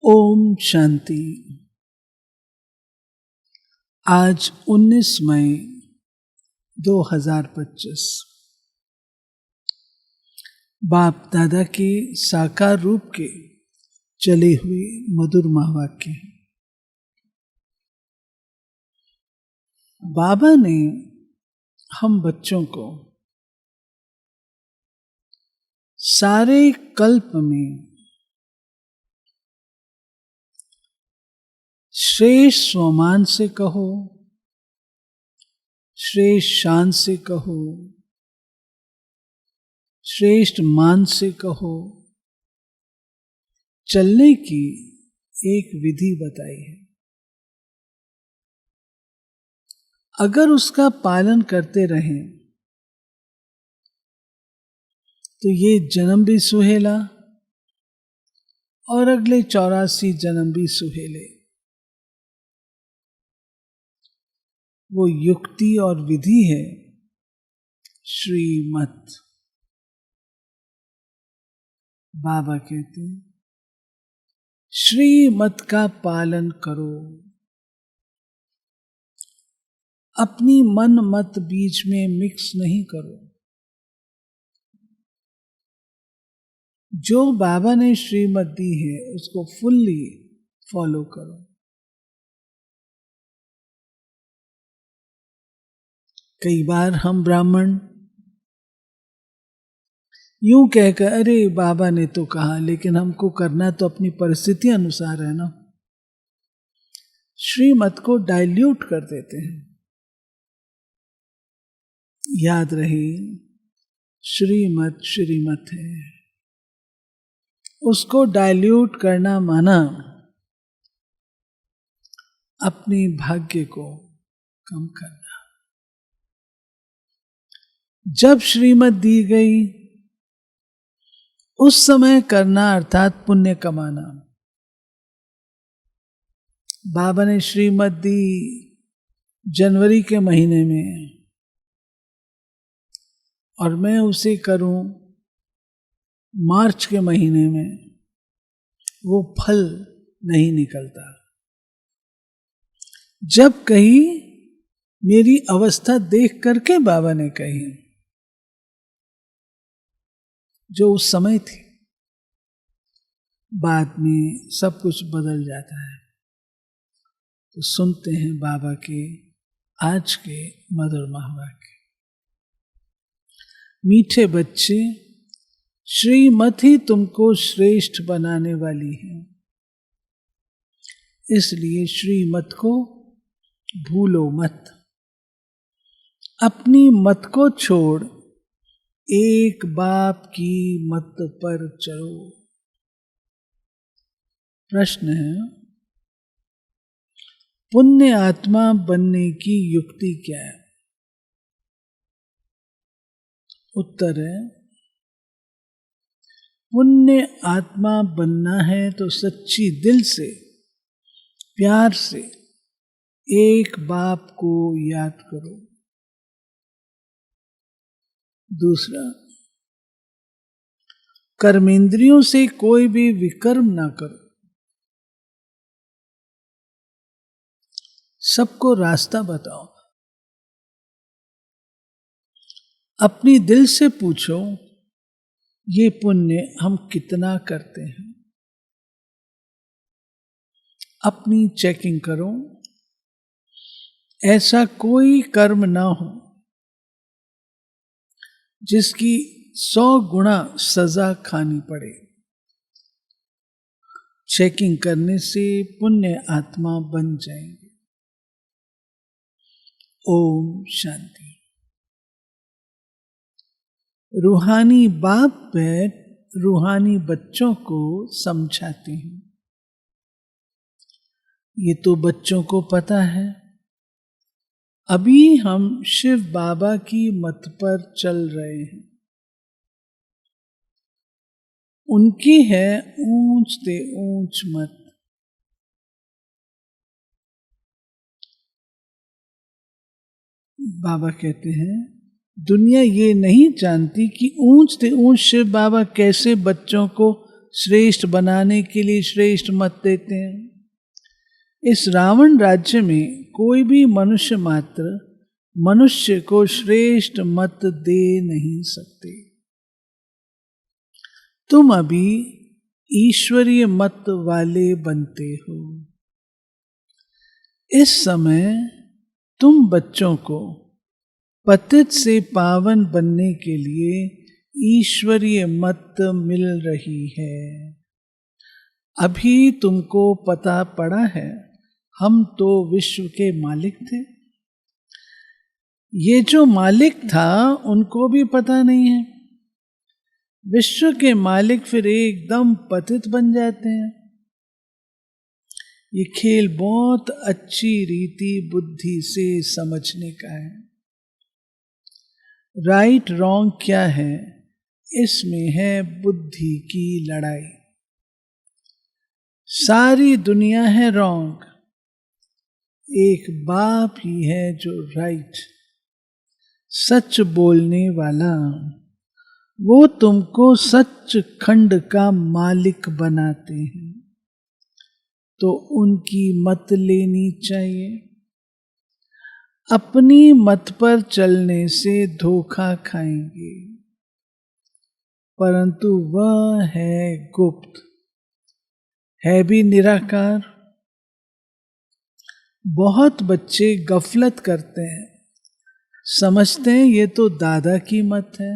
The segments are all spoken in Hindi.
ओम शांति। आज 19 मई 2025 बाप दादा के साकार रूप के चले हुए मधुर महावाक्य हैं। बाबा ने हम बच्चों को सारे कल्प में श्रेष्ठ स्वमान से कहो, श्रेष्ठ शान से कहो, श्रेष्ठ मान से कहो, चलने की एक विधि बताई है। अगर उसका पालन करते रहें तो ये जन्म भी सुहेला और अगले 84 जन्म भी सुहेले। वो युक्ति और विधि है श्रीमत। बाबा कहते हैं श्रीमत का पालन करो, अपनी मन मत बीच में मिक्स नहीं करो। जो बाबा ने श्रीमत दी है उसको फुल्ली फॉलो करो। कई बार हम ब्राह्मण यूं कहकर अरे बाबा ने तो कहा, लेकिन हमको करना तो अपनी परिस्थिति अनुसार है ना, श्रीमत को डाइल्यूट कर देते हैं। याद रहे श्रीमत श्रीमत है, उसको डाइल्यूट करना माना अपनी भाग्य को कम करना। जब श्रीमत दी गई उस समय करना अर्थात पुण्य कमाना। बाबा ने श्रीमत दी जनवरी के महीने में और मैं उसे करूं मार्च के महीने में, वो फल नहीं निकलता। जब कही मेरी अवस्था देख करके बाबा ने कही, जो उस समय थी, बाद में सब कुछ बदल जाता है। तो सुनते हैं बाबा के आज के मधुर महावाक्य। मीठे बच्चे, श्रीमत ही तुमको श्रेष्ठ बनाने वाली है, इसलिए श्रीमत को भूलो मत। अपनी मत को छोड़ एक बाप की मत पर चलो। प्रश्न है, पुण्य आत्मा बनने की युक्ति क्या है? उत्तर है, पुण्य आत्मा बनना है तो सच्ची दिल से प्यार से एक बाप को याद करो। दूसरा, कर्मेंद्रियों से कोई भी विकर्म ना करो। सबको रास्ता बताओ। अपनी दिल से पूछो, ये पुण्य हम कितना करते हैं? अपनी चेकिंग करो। ऐसा कोई कर्म ना हो जिसकी 100 गुना सजा खानी पड़े। चेकिंग करने से पुण्य आत्मा बन जाएंगे। ओम शांति। रूहानी बाप बैठ रूहानी बच्चों को समझाते हैं। ये तो बच्चों को पता है, अभी हम शिव बाबा की मत पर चल रहे हैं। उनकी है ऊंच से ऊंच मत। बाबा कहते हैं दुनिया ये नहीं जानती कि ऊंच से ऊंच शिव बाबा कैसे बच्चों को श्रेष्ठ बनाने के लिए श्रेष्ठ मत देते हैं। इस रावण राज्य में कोई भी मनुष्य मात्र मनुष्य को श्रेष्ठ मत दे नहीं सकते। तुम अभी ईश्वरीय मत वाले बनते हो। इस समय तुम बच्चों को पतित से पावन बनने के लिए ईश्वरीय मत मिल रही है। अभी तुमको पता पड़ा है, हम तो विश्व के मालिक थे। ये जो मालिक था उनको भी पता नहीं है। विश्व के मालिक फिर एकदम पतित बन जाते हैं। ये खेल बहुत अच्छी रीति बुद्धि से समझने का है। राइट रॉन्ग क्या है, इसमें है बुद्धि की लड़ाई। सारी दुनिया है रॉन्ग, एक बाप ही है जो राइट, सच बोलने वाला। वो तुमको सच खंड का मालिक बनाते हैं, तो उनकी मत लेनी चाहिए। अपनी मत पर चलने से धोखा खाएंगे, परंतु वह है गुप्त, है भी निराकार। बहुत बच्चे गफलत करते हैं, समझते हैं ये तो दादा की मत है।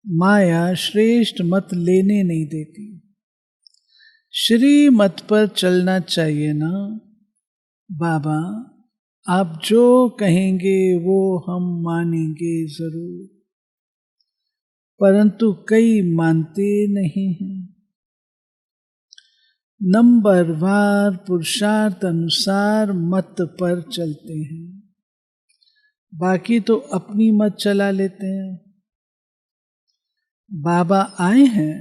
माया श्रेष्ठ मत लेने नहीं देती। श्री मत पर चलना चाहिए ना। बाबा आप जो कहेंगे वो हम मानेंगे जरूर, परंतु कई मानते नहीं हैं। नंबरवार पुरुषार्थ अनुसार मत पर चलते हैं, बाकी तो अपनी मत चला लेते हैं। बाबा आए हैं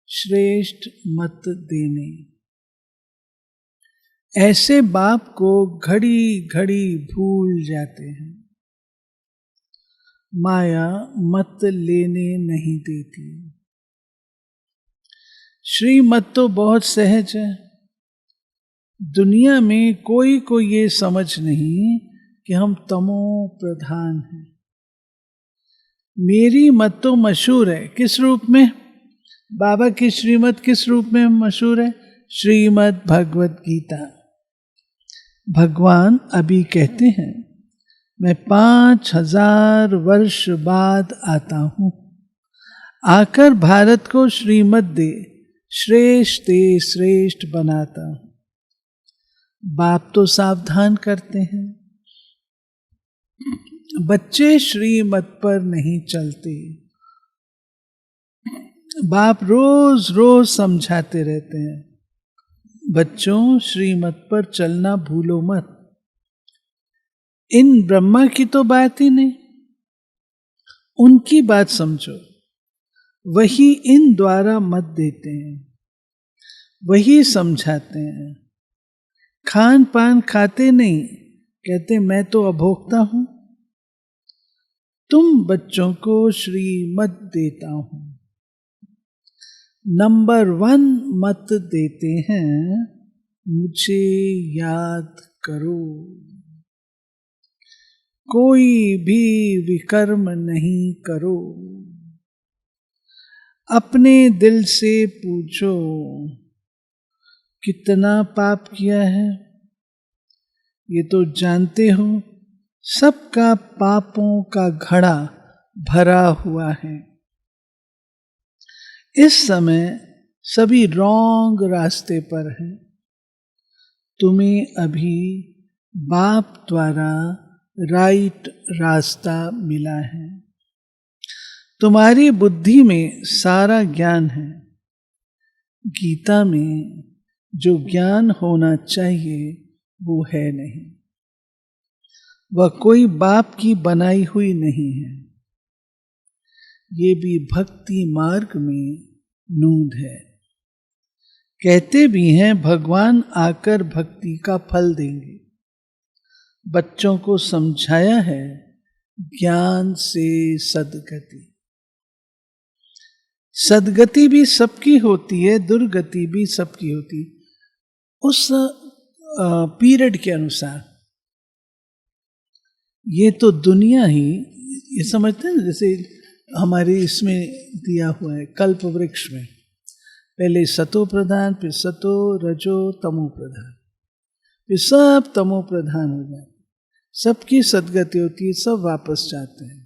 श्रेष्ठ मत देने। ऐसे बाप को घड़ी घड़ी भूल जाते हैं। माया मत लेने नहीं देती। श्रीमत तो बहुत सहज है। दुनिया में कोई को ये समझ नहीं कि हम तमो प्रधान हैं। मेरी मत तो मशहूर है। किस रूप में? बाबा की श्रीमत किस रूप में मशहूर है? श्रीमद् भगवत गीता। भगवान अभी कहते हैं मैं 5000 वर्ष बाद आता हूं, आकर भारत को श्रीमत दे श्रेष्ठ दे श्रेष्ठ बनाता हूं। बाप तो सावधान करते हैं, बच्चे श्रीमत पर नहीं चलते। बाप रोज रोज समझाते रहते हैं, बच्चों श्रीमत पर चलना भूलो मत। इन ब्रह्मा की तो बात ही नहीं, उनकी बात समझो। वही इन द्वारा मत देते हैं, वही समझाते हैं। खान पान खाते नहीं, कहते मैं तो अभोक्ता हूं। तुम बच्चों को श्रीमत देता हूं। नंबर 1 मत देते हैं, मुझे याद करो। कोई भी विकर्म नहीं करो। अपने दिल से पूछो कितना पाप किया है। ये तो जानते हो सबका पापों का घड़ा भरा हुआ है। इस समय सभी रॉन्ग रास्ते पर हैं। तुम्हें अभी बाप द्वारा राइट रास्ता मिला है। तुम्हारी बुद्धि में सारा ज्ञान है। गीता में जो ज्ञान होना चाहिए वो है नहीं। वह कोई बाप की बनाई हुई नहीं है। ये भी भक्ति मार्ग में नूंद है। कहते भी हैं भगवान आकर भक्ति का फल देंगे। बच्चों को समझाया है ज्ञान से सद्गति। सदगति भी सबकी होती है, दुर्गति भी सबकी होती है, उस पीरियड के अनुसार। ये तो दुनिया ही, ये समझते हैं जैसे हमारे इसमें दिया हुआ है कल्प वृक्ष में, पहले सतो प्रधान, फिर सतो रजो तमो प्रधान, फिर सब तमो प्रधान हो जाते, सबकी सदगति होती है, सब वापस जाते हैं।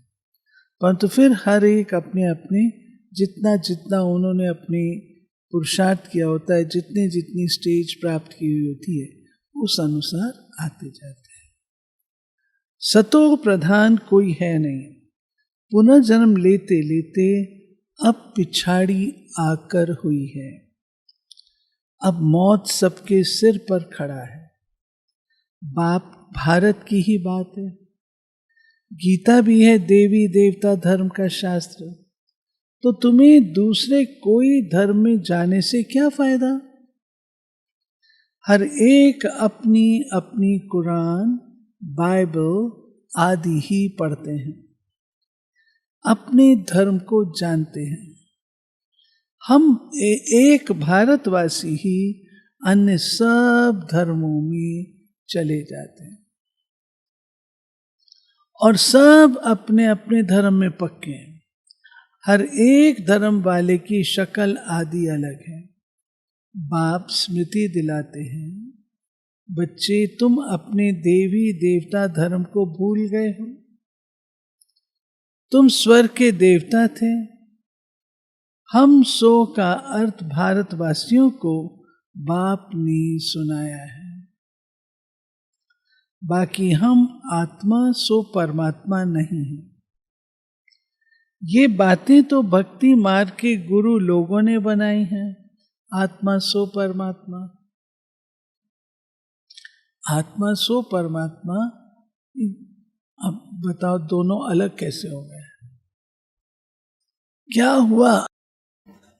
परंतु फिर हर एक अपने अपने जितना जितना उन्होंने अपनी पुरुषार्थ किया होता है, जितनी जितनी स्टेज प्राप्त की हुई होती है, उस अनुसार आते जाते हैं। सतो प्रधान कोई है नहीं, पुनर्जन्म लेते लेते अब पिछाड़ी आकर हुई है, अब मौत सबके सिर पर खड़ा है। बाप भारत की ही बात है, गीता भी है देवी देवता धर्म का शास्त्र, तो तुम्हें दूसरे कोई धर्म में जाने से क्या फायदा। हर एक अपनी अपनी कुरान, बाइबल आदि ही पढ़ते हैं, अपने धर्म को जानते हैं। हम एक भारतवासी ही अन्य सब धर्मों में चले जाते हैं और सब अपने अपने धर्म में पक्के हैं। हर एक धर्म वाले की शक्ल आदि अलग है। बाप स्मृति दिलाते हैं, बच्चे तुम अपने देवी देवता धर्म को भूल गए हो, तुम स्वर्ग के देवता थे। हम सो का अर्थ भारतवासियों को बाप ने सुनाया है, बाकी हम आत्मा सो परमात्मा नहीं है। ये बातें तो भक्ति मार्ग के गुरु लोगों ने बनाई हैं, आत्मा सो परमात्मा, आत्मा सो परमात्मा। अब बताओ दोनों अलग कैसे हो गए? क्या हुआ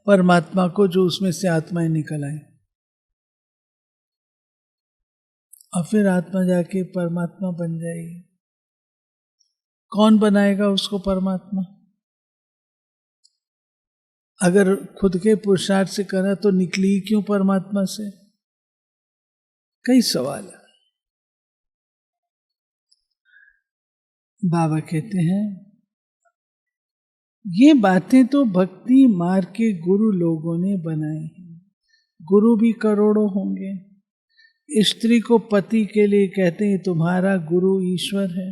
परमात्मा को जो उसमें से आत्माएं निकल आई, और फिर आत्मा जाके परमात्मा बन जाएगी? कौन बनाएगा उसको परमात्मा? अगर खुद के पुरुषार्थ से करा तो निकली क्यों परमात्मा से? कई सवाल है। बाबा कहते हैं ये बातें तो भक्ति मार्ग के गुरु लोगों ने बनाई हैं। गुरु भी करोड़ों होंगे। स्त्री को पति के लिए कहते हैं तुम्हारा गुरु ईश्वर है,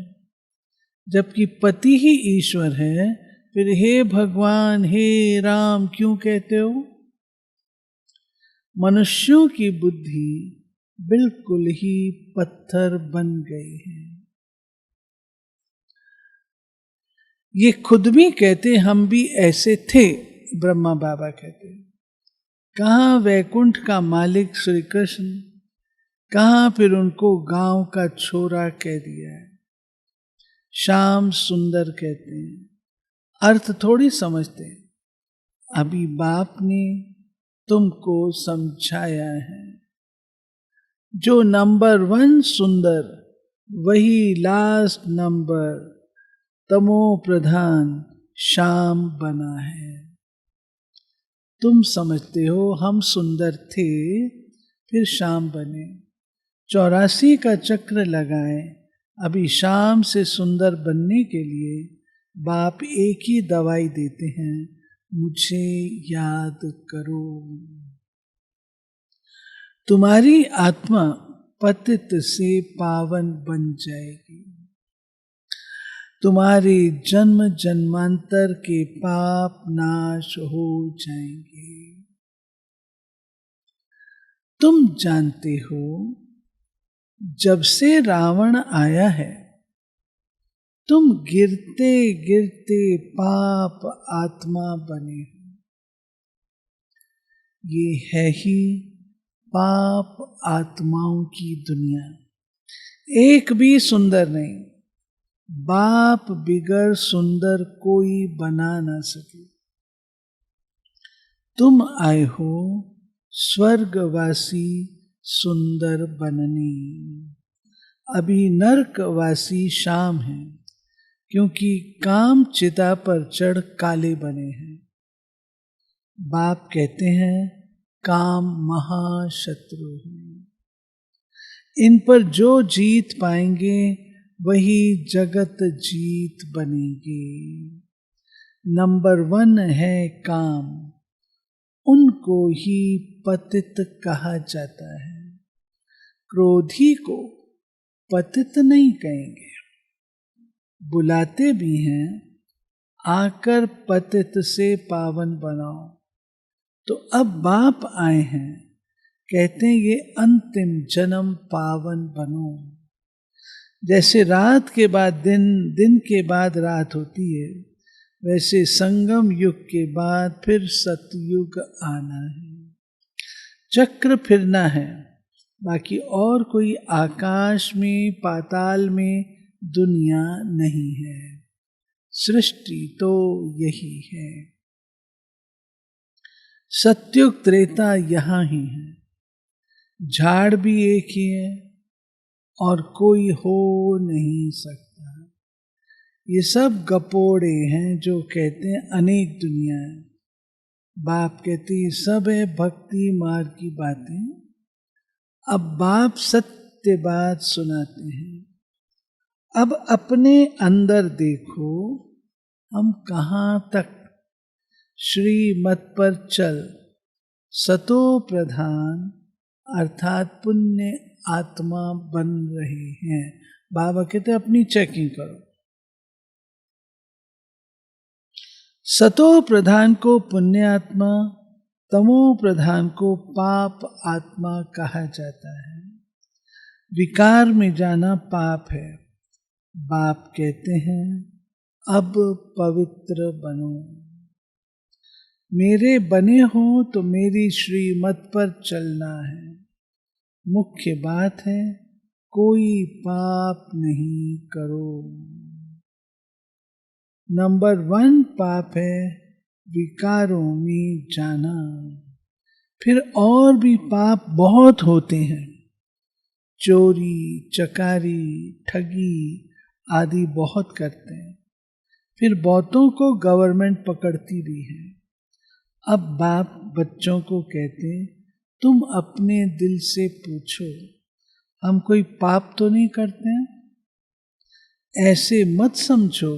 जबकि पति ही ईश्वर है, फिर हे भगवान हे राम क्यों कहते हो? मनुष्यों की बुद्धि बिल्कुल ही पत्थर बन गई है। ये खुद भी कहते हम भी ऐसे थे, ब्रह्मा बाबा कहते। कहाँ वैकुंठ का मालिक श्री कृष्ण, कहाँ फिर उनको गांव का छोरा कह दिया है। श्याम सुंदर कहते हैं, अर्थ थोड़ी समझते। अभी बाप ने तुमको समझाया है, जो नंबर 1 सुंदर वही लास्ट नंबर तमो प्रधान श्याम बना है। तुम समझते हो हम सुंदर थे फिर श्याम बने, 84 का चक्र लगाए। अभी श्याम से सुंदर बनने के लिए बाप एक ही दवाई देते हैं, मुझे याद करो। तुम्हारी आत्मा पतित से पावन बन जाएगी, तुम्हारे जन्म जन्मांतर के पाप नाश हो जाएंगे। तुम जानते हो जब से रावण आया है, तुम गिरते गिरते पाप आत्मा बने हो। ये है ही पाप आत्माओं की दुनिया, एक भी सुंदर नहीं। बाप बिगर सुंदर कोई बना ना सके। तुम आए हो स्वर्गवासी सुंदर बनने, अभी नरकवासी शाम है, क्योंकि काम चिता पर चढ़ काले बने हैं। बाप कहते हैं काम महाशत्रु है, इन पर जो जीत पाएंगे वही जगत जीत बनेगी। नंबर 1 है काम, उनको ही पतित कहा जाता है। क्रोधी को पतित नहीं कहेंगे, बुलाते भी हैं आकर पतित से पावन बनाओ। तो अब बाप आए हैं, कहते हैं ये अंतिम जन्म पावन बनो। जैसे रात के बाद दिन, दिन के बाद रात होती है, वैसे संगम युग के बाद फिर सतयुग आना है, चक्र फिरना है। बाकी और कोई आकाश में पाताल में दुनिया नहीं है, सृष्टि तो यही है। सत्युग त्रेता यहां ही है, झाड़ भी एक ही है और कोई हो नहीं सकता। ये सब गपोड़े हैं जो कहते हैं अनेक दुनिया है। बाप कहते हैं सब है भक्ति मार्ग की बातें। अब बाप सत्य बात सुनाते हैं। अब अपने अंदर देखो, हम कहां तक श्रीमत पर चल सतो प्रधान अर्थात पुण्य आत्मा बन रहे हैं। बाबा कहते अपनी चेकिंग करो। सतो प्रधान को पुण्य आत्मा, तमो प्रधान को पाप आत्मा कहा जाता है। विकार में जाना पाप है। बाप कहते हैं अब पवित्र बनो। मेरे बने हो तो मेरी श्रीमत पर चलना है। मुख्य बात है कोई पाप नहीं करो। नंबर 1 पाप है विकारों में जाना। फिर और भी पाप बहुत होते हैं, चोरी चकारी ठगी आदि बहुत करते हैं। फिर बहुतों को गवर्नमेंट पकड़ती भी है। अब बाप बच्चों को कहते तुम अपने दिल से पूछो हम कोई पाप तो नहीं करते हैं? ऐसे मत समझो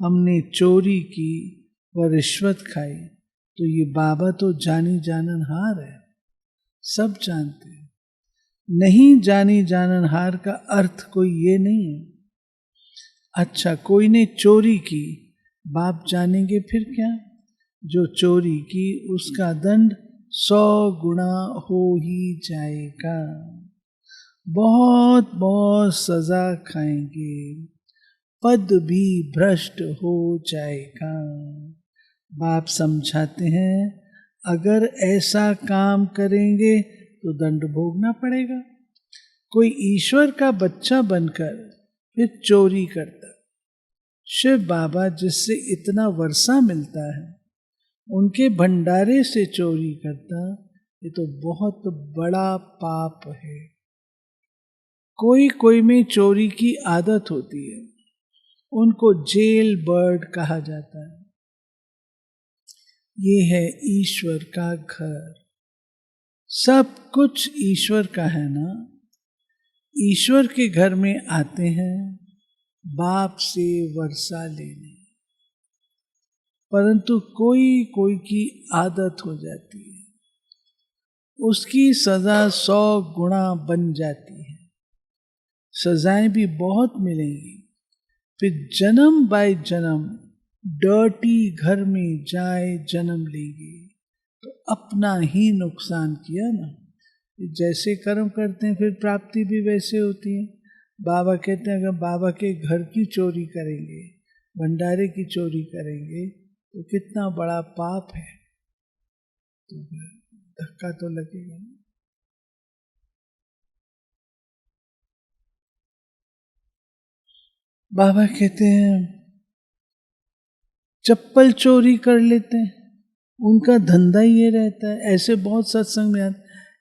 हमने चोरी की व रिश्वत खाई तो ये बाबा तो जानी जाननहार है, सब जानते हैं। नहीं जानी जाननहार का अर्थ कोई ये नहीं है। अच्छा कोई ने चोरी की, बाप जानेंगे फिर क्या? जो चोरी की उसका दंड 100 गुना हो ही जाएगा, बहुत बहुत सजा खाएंगे, पद भी भ्रष्ट हो जाएगा। बाप समझाते हैं अगर ऐसा काम करेंगे तो दंड भोगना पड़ेगा। कोई ईश्वर का बच्चा बनकर फिर चोरी करता, शिव बाबा जिससे इतना वर्षा मिलता है उनके भंडारे से चोरी करता, ये तो बहुत बड़ा पाप है। कोई कोई में चोरी की आदत होती है, उनको जेल बर्ड कहा जाता है। ये है ईश्वर का घर, सब कुछ ईश्वर का है ना। ईश्वर के घर में आते हैं बाप से वर्षा लेने, परंतु कोई कोई की आदत हो जाती है, उसकी सजा 100 गुना बन जाती है। सजाएं भी बहुत मिलेंगी। फिर जन्म बाय जन्म डर्टी घर में जाए जन्म लेंगे तो अपना ही नुकसान किया ना। जैसे कर्म करते हैं फिर प्राप्ति भी वैसे होती है। बाबा कहते हैं अगर बाबा के घर की चोरी करेंगे, भंडारे की चोरी करेंगे तो कितना बड़ा पाप है, तो धक्का तो लगेगा। बाबा कहते हैं चप्पल चोरी कर लेते हैं, उनका धंधा ही ये रहता है। ऐसे बहुत सत्संग में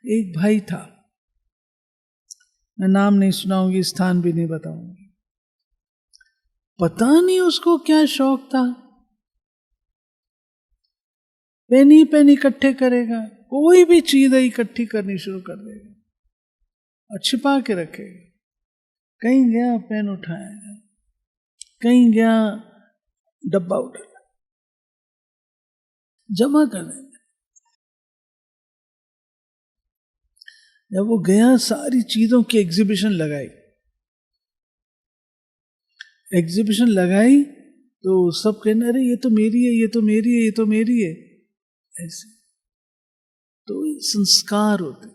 एक भाई था, मैं नाम नहीं सुनाऊंगी, स्थान भी नहीं बताऊंगी। पता नहीं उसको क्या शौक था, पेनी पेनी इकट्ठे करेगा, कोई भी चीज इकट्ठी करनी शुरू कर देगा और छिपा के रखेगा। कहीं गया पेन उठाएगा, कहीं गया डब्बा उठाएगा, जमा कर देंगे। जब वो गया सारी चीजों की एग्जीबिशन लगाई, एग्जीबिशन लगाई तो सब कहने अरे ये तो मेरी है, ये तो मेरी है, ये तो मेरी है, ऐसे। तो संस्कार होते।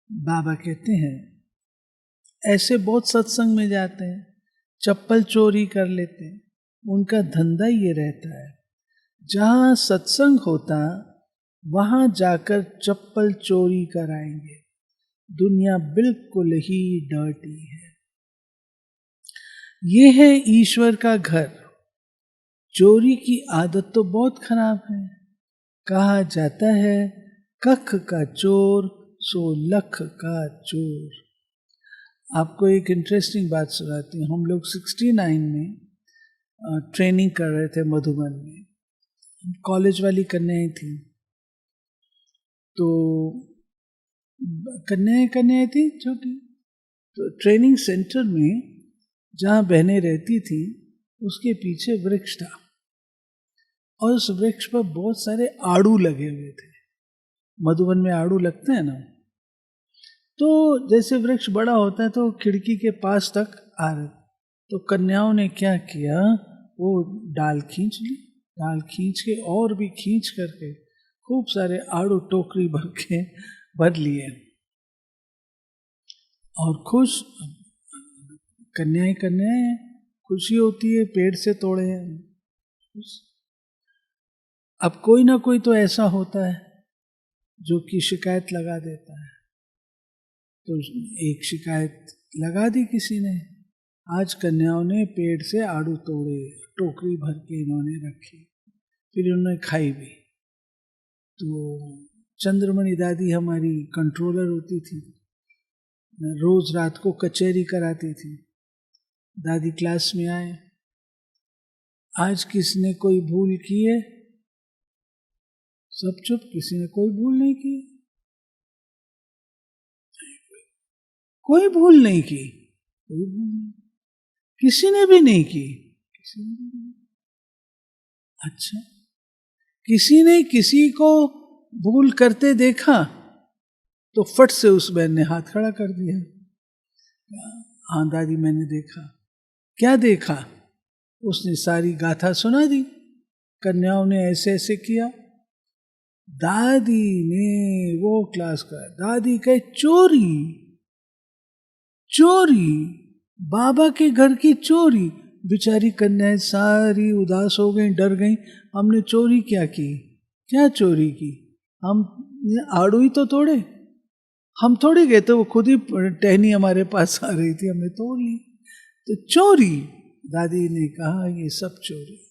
बाबा कहते हैं ऐसे बहुत सत्संग में जाते हैं, चप्पल चोरी कर लेते हैं, उनका धंधा ये रहता है जहां सत्संग होता वहां जाकर चप्पल चोरी कराएंगे। दुनिया बिल्कुल ही डर्टी है। ये है ईश्वर का घर। चोरी की आदत तो बहुत खराब है। कहा जाता है कख का चोर सो लख का चोर। आपको एक इंटरेस्टिंग बात सुनाती हूँ। हम लोग 69 में ट्रेनिंग कर रहे थे मधुबन में। कॉलेज वाली कन्याएं थी, तो कन्याएं थी छोटी। तो ट्रेनिंग सेंटर में जहाँ बहनें रहती थी उसके पीछे वृक्ष था और उस वृक्ष पर बहुत सारे आड़ू लगे हुए थे। मधुबन में आड़ू लगते हैं ना, तो जैसे वृक्ष बड़ा होता है तो खिड़की के पास तक आ रहे। तो कन्याओं ने क्या किया, वो डाल खींच ली, डाल खींच के और भी खींच करके खूब सारे आड़ू टोकरी भर के भर लिए और खुश। कन्याएं खुशी होती है, पेड़ से तोड़े हैं। अब कोई ना कोई तो ऐसा होता है जो कि शिकायत लगा देता है। तो एक शिकायत लगा दी किसी ने, आज कन्याओं ने पेड़ से आड़ू तोड़े, टोकरी भर के इन्होंने रखी, फिर उन्होंने खाई भी। तो चंद्रमणि दादी हमारी कंट्रोलर होती थी, रोज रात को कचहरी कराती थी। दादी क्लास में आए, आज किसने कोई भूल की है? सब चुप, किसी ने कोई भूल नहीं की। कोई भूल नहीं की, कोई भूल नहीं, किसी ने भी नहीं की, किसी ने भी नहीं। अच्छा, किसी ने किसी को भूल करते देखा तो फट से उस बहन ने हाथ खड़ा कर दिया। हाँ दादी मैंने देखा। क्या देखा? उसने सारी गाथा सुना दी, कन्याओं ने ऐसे ऐसे किया। दादी ने वो क्लास का, दादी कहे चोरी, चोरी, बाबा के घर की चोरी। बेचारी कन्याएं सारी उदास हो गई, डर गई। हमने चोरी क्या की? क्या चोरी की? हम आड़ू ही तो तोड़े, हम थोड़ी गए थे, वो खुद ही टहनी हमारे पास आ रही थी, हमने तोड़ ली। तो चोरी, दादी ने कहा ये सब चोरी।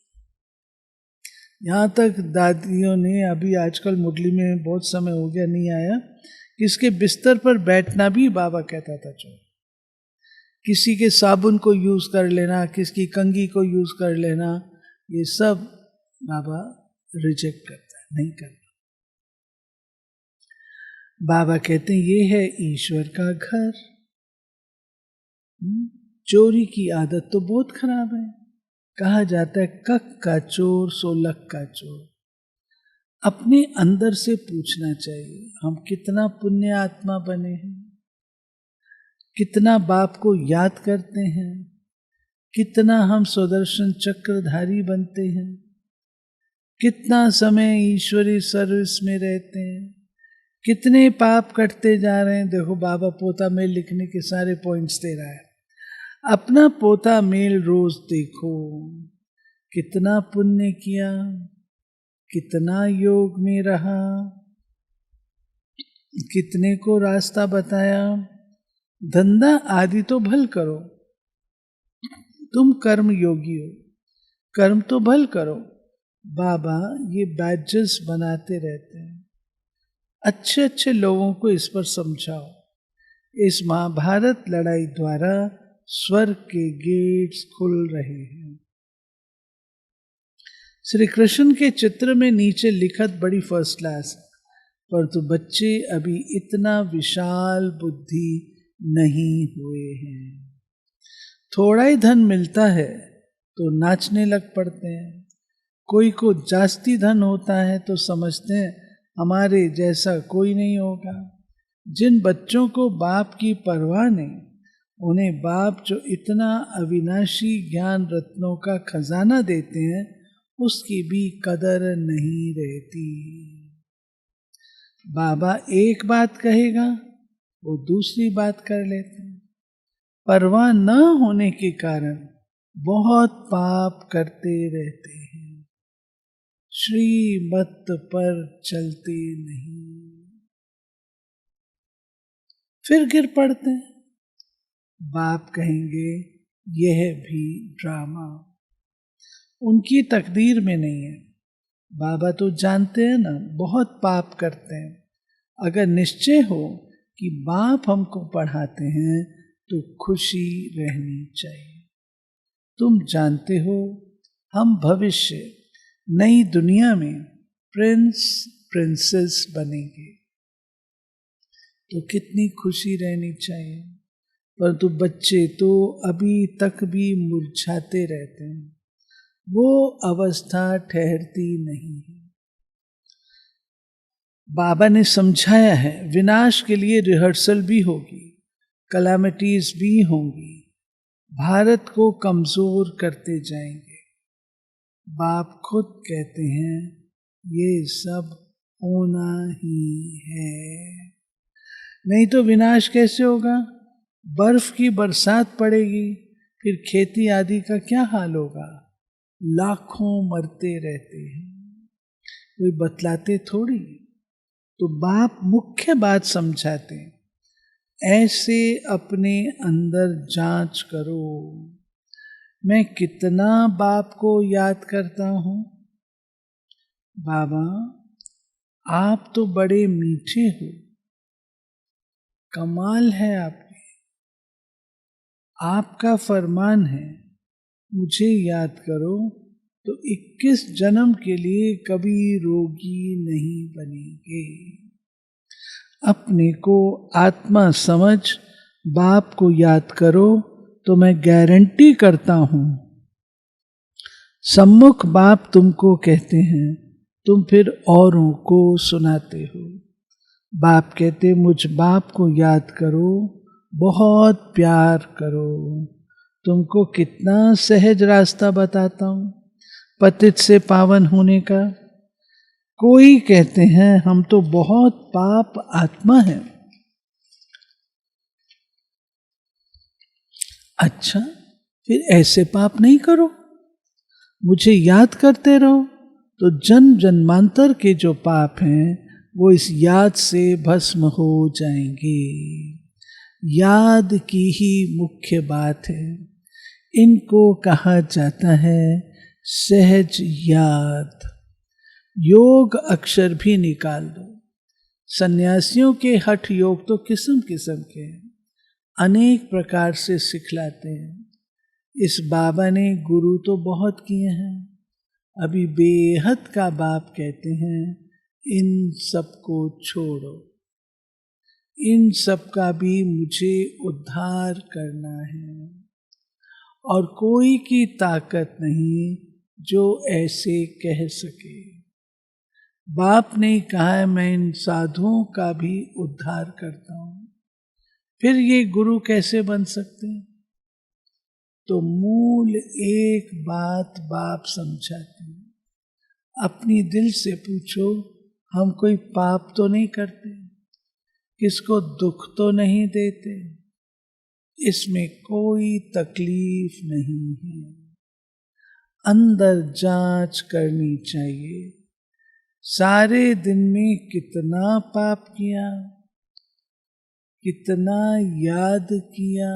यहाँ तक दादियों ने, अभी आजकल मुरली में बहुत समय हो गया नहीं आया, किसके बिस्तर पर बैठना भी बाबा कहता था चोर। किसी के साबुन को यूज कर लेना, किसकी कंघी को यूज कर लेना, ये सब बाबा रिजेक्ट करता है, नहीं करता। बाबा कहते हैं ये है ईश्वर का घर। चोरी की आदत तो बहुत खराब है। कहा जाता है कक का चोर सो लक का चोर। अपने अंदर से पूछना चाहिए हम कितना पुण्य आत्मा बने हैं, कितना बाप को याद करते हैं, कितना हम सुदर्शन चक्रधारी बनते हैं, कितना समय ईश्वरी सर्विस में रहते हैं, कितने पाप कटते जा रहे हैं। देखो बाबा पोता मेल लिखने के सारे पॉइंट्स दे रहा है। अपना पोता मेल रोज देखो, कितना पुण्य किया, कितना योग में रहा, कितने को रास्ता बताया। धंधा आदि तो भल करो, तुम कर्म योगी हो, कर्म तो भल करो। बाबा ये बैजेस बनाते रहते हैं। अच्छे अच्छे लोगों को इस पर समझाओ। इस महाभारत लड़ाई द्वारा स्वर्ग के गेट्स खुल रहे हैं। श्री कृष्ण के चित्र में नीचे लिखत बड़ी फर्स्ट क्लास, परंतु बच्चे अभी इतना विशाल बुद्धि नहीं हुए हैं। थोड़ा ही धन मिलता है तो नाचने लग पड़ते हैं, कोई को जास्ती धन होता है तो समझते हैं हमारे जैसा कोई नहीं होगा। जिन बच्चों को बाप की परवाह नहीं, उन्हें बाप जो इतना अविनाशी ज्ञान रत्नों का खजाना देते हैं, उसकी भी कदर नहीं रहती। बाबा एक बात कहेगा, वो दूसरी बात कर लेते हैं। परवाह न होने के कारण बहुत पाप करते रहते हैं, श्रीमत पर चलते नहीं, फिर गिर पड़ते हैं। बाप कहेंगे यह भी ड्रामा उनकी तकदीर में नहीं है। बाबा तो जानते हैं ना, बहुत पाप करते हैं। अगर निश्चय हो कि बाप हमको पढ़ाते हैं तो खुशी रहनी चाहिए। तुम जानते हो हम भविष्य नई दुनिया में प्रिंस प्रिंसेस बनेंगे, तो कितनी खुशी रहनी चाहिए। परंतु बच्चे तो अभी तक भी मुरझाते रहते हैं, वो अवस्था ठहरती नहीं है। बाबा ने समझाया है विनाश के लिए रिहर्सल भी होगी, कलामिटीज भी होंगी, भारत को कमजोर करते जाएंगे। बाप खुद कहते हैं ये सब होना ही है, नहीं तो विनाश कैसे होगा। बर्फ की बरसात पड़ेगी, फिर खेती आदि का क्या हाल होगा। लाखों मरते रहते हैं, कोई बतलाते थोड़ी। तो बाप मुख्य बात समझाते, ऐसे अपने अंदर जांच करो, मैं कितना बाप को याद करता हूं। बाबा आप तो बड़े मीठे हो, कमाल है आपकी, आपका फरमान है मुझे याद करो तो 21 जन्म के लिए कभी रोगी नहीं बनेंगे। अपने को आत्मा समझ बाप को याद करो तो मैं गारंटी करता हूं सम्मुख बाप तुमको कहते हैं, तुम फिर औरों को सुनाते हो। बाप कहते मुझ बाप को याद करो, बहुत प्यार करो। तुमको कितना सहज रास्ता बताता हूं पतित से पावन होने का। कोई कहते हैं हम तो बहुत पाप आत्मा हैं। अच्छा, फिर ऐसे पाप नहीं करो, मुझे याद करते रहो, तो जन्म जन्मांतर के जो पाप हैं वो इस याद से भस्म हो जाएंगे। याद की ही मुख्य बात है, इनको कहा जाता है सहज याद। योग अक्षर भी निकाल दो। सन्यासियों के हठ योग तो किस्म किस्म के हैं, अनेक प्रकार से सिखलाते हैं। इस बाबा ने गुरु तो बहुत किए हैं, अभी बेहद का बाप कहते हैं इन सबको छोड़ो, इन सब का भी मुझे उद्धार करना है, और कोई की ताकत नहीं जो ऐसे कह सके। बाप ने कहा है मैं इन साधुओं का भी उद्धार करता हूं, फिर ये गुरु कैसे बन सकते हैं। तो मूल एक बात बाप समझाते हैं, अपनी दिल से पूछो हम कोई पाप तो नहीं करते, किसको दुख तो नहीं देते, इसमें कोई तकलीफ नहीं है। अंदर जांच करनी चाहिए, सारे दिन में कितना पाप किया, कितना याद किया।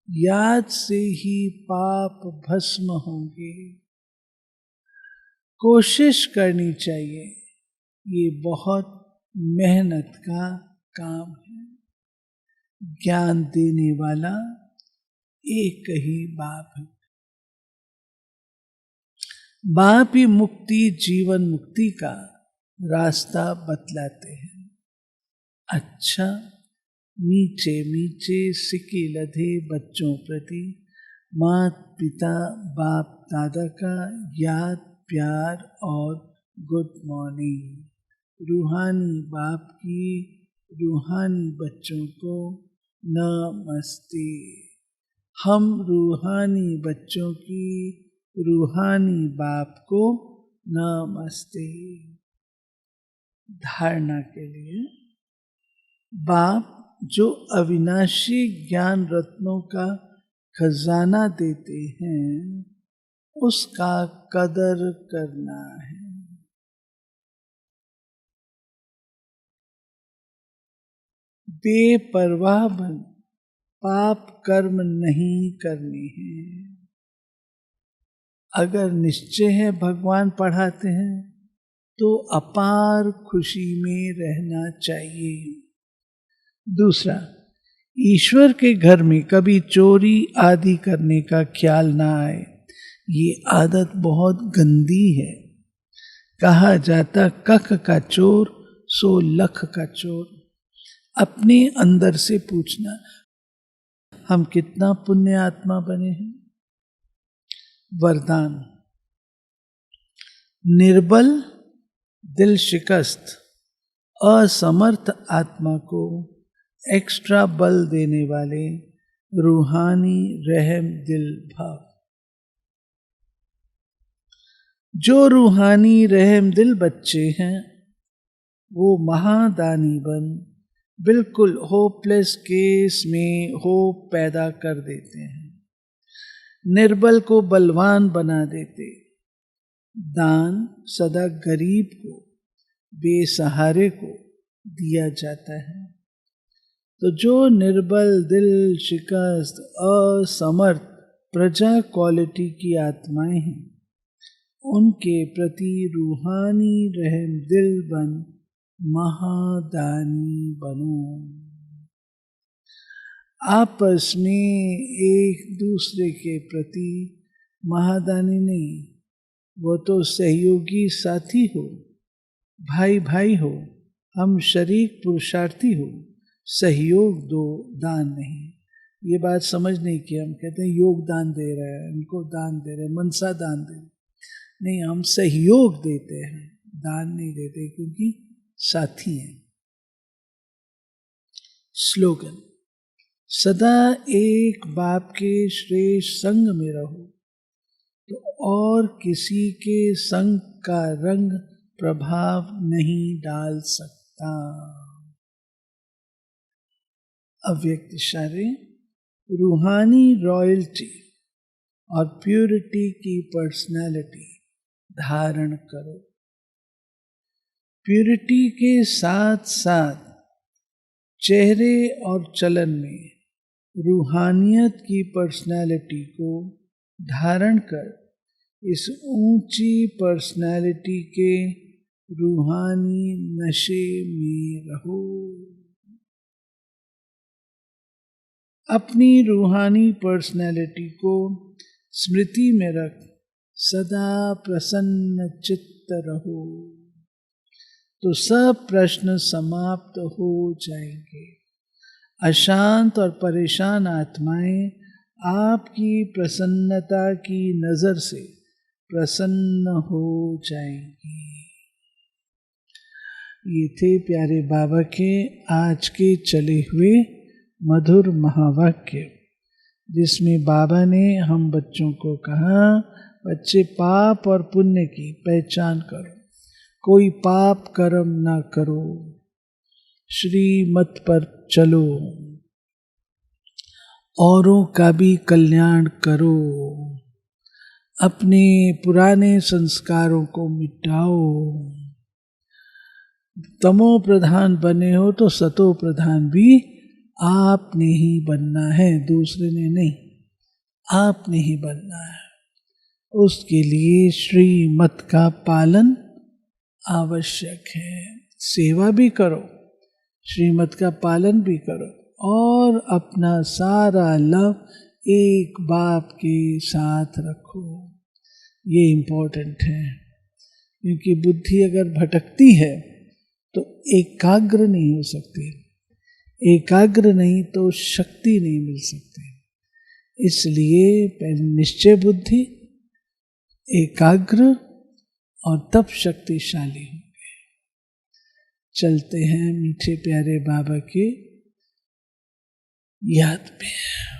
याद से ही पाप भस्म होंगे। कोशिश करनी चाहिए, ये बहुत मेहनत का काम है। ज्ञान देने वाला एक ही बाप है। बाप ही मुक्ति, जीवन मुक्ति का रास्ता बतलाते हैं। अच्छा, मीचे मीचे सिक्के लधे बच्चों प्रति मात पिता बाप दादा का याद, प्यार और गुड मॉर्निंग। रूहानी बाप की रूहानी बच्चों को नमस्ते। हम रूहानी बच्चों की रूहानी बाप को नमस्ते। धारणा के लिए, बाप जो अविनाशी ज्ञान रत्नों का खजाना देते हैं, उसका कदर करना है। बेपरवाह बन पाप कर्म नहीं करने हैं। अगर निश्चय है भगवान पढ़ाते हैं तो अपार खुशी में रहना चाहिए। दूसरा, ईश्वर के घर में कभी चोरी आदि करने का ख्याल ना आए। ये आदत बहुत गंदी है। कहा जाता कख का चोर सो लख का चोर। अपने अंदर से पूछना, हम कितना पुण्य आत्मा बने हैं। वरदान, निर्बल दिल शिकस्त असमर्थ आत्मा को एक्स्ट्रा बल देने वाले रूहानी रहम दिल भाव। जो रूहानी रहम दिल बच्चे हैं वो महादानी बन बिल्कुल होपलेस केस में होप पैदा कर देते हैं। निर्बल को बलवान बना देते। दान सदा गरीब को, बेसहारे को दिया जाता है। तो जो निर्बल दिल शिकस्त असमर्थ प्रजा क्वालिटी की आत्माएं हैं, उनके प्रति रूहानी रहम दिल बन महादानी बनो। आपस में एक दूसरे के प्रति महादानी नहीं, वो तो सहयोगी साथी हो, भाई भाई हो, हम शरीक पुरुषार्थी हो, सहयोग दो, दान नहीं। ये बात समझने की, हम कहते हैं योगदान दे रहे हैं, इनको दान दे रहे हैं, मनसा दान दे रहे हैं। नहीं, हम सहयोग देते हैं, दान नहीं देते, क्योंकि साथी हैं। स्लोगन, सदा एक बाप के श्रेष्ठ संग में रहो तो और किसी के संग का रंग प्रभाव नहीं डाल सकता। अव्यक्त इशारे, रूहानी रॉयल्टी और प्यूरिटी की पर्सनालिटी धारण करो। प्यूरिटी के साथ साथ चेहरे और चलन में रूहानियत की पर्सनालिटी को धारण कर इस ऊंची पर्सनालिटी के रूहानी नशे में रहो। अपनी रूहानी पर्सनालिटी को स्मृति में रख सदा प्रसन्न चित्त रहो, तो सब प्रश्न समाप्त हो जाएंगे। अशांत और परेशान आत्माएं आपकी प्रसन्नता की नजर से प्रसन्न हो जाएंगी। ये थे प्यारे बाबा के आज के चले हुए मधुर महावाक्य, जिसमें बाबा ने हम बच्चों को कहा, बच्चे पाप और पुण्य की पहचान करो, कोई पाप कर्म ना करो, श्रीमत पर चलो, औरों का भी कल्याण करो, अपने पुराने संस्कारों को मिटाओ। तमो प्रधान बने हो तो सतो प्रधान भी आपने ही बनना है, दूसरे ने नहीं, आपने ही बनना है। उसके लिए श्रीमत का पालन आवश्यक है। सेवा भी करो, श्रीमत का पालन भी करो, और अपना सारा लव एक बाप के साथ रखो। ये इम्पोर्टेंट है, क्योंकि बुद्धि अगर भटकती है तो एकाग्र नहीं हो सकती, एकाग्र नहीं तो शक्ति नहीं मिल सकती। इसलिए पहले निश्चय बुद्धि, एकाग्र, और तब शक्तिशाली होंगे। चलते हैं मीठे प्यारे बाबा की याद में।